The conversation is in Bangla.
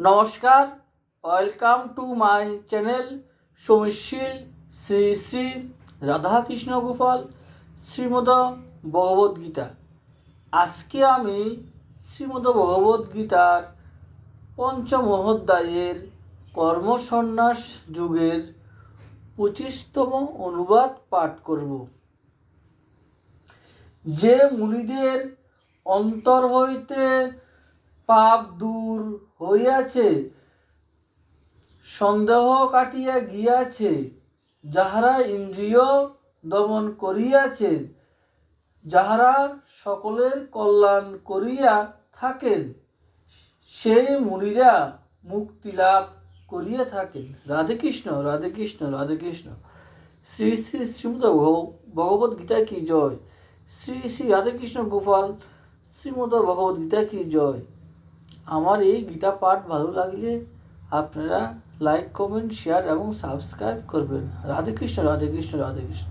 নমস্কার, welcome to my channel Soumishil Shri Shri Radhakrishna Gopal Shrimad Bhagavad Gita. আজকে আমি শ্রীমদ ভগবদ্গীতার পঞ্চম অধ্যায়ের কর্মসন্ন্যাস যুগের 25তম অনুবাদ পাঠ করব। যে মুনিদের অন্তর হইতে পাপ দূর হইয়াছে, সন্দেহ কাটিয়া গিয়াছে, যাহারা ইন্দ্রিয় দমন করিয়াছেন, যাহারা সকলের কল্যাণ করিয়া থাকেন, সেই মুনিরা মুক্তি লাভ করিয়া থাকেন। রাধে কৃষ্ণ, রাধে কৃষ্ণ, রাধে কৃষ্ণ। শ্রী শ্রী শ্রীমদ ভগবদ্গীতা কি জয়। শ্রী শ্রী রাধে কৃষ্ণ গোপাল শ্রীমদ ভগবদ্গীতা কি জয়। আমার এই গীতা পাঠ ভালো লাগলে আপনারা লাইক, কমেন্ট, শেয়ার এবং সাবস্ক্রাইব করবেন। রাধে কৃষ্ণ, রাধে কৃষ্ণ, রাধে কৃষ্ণ।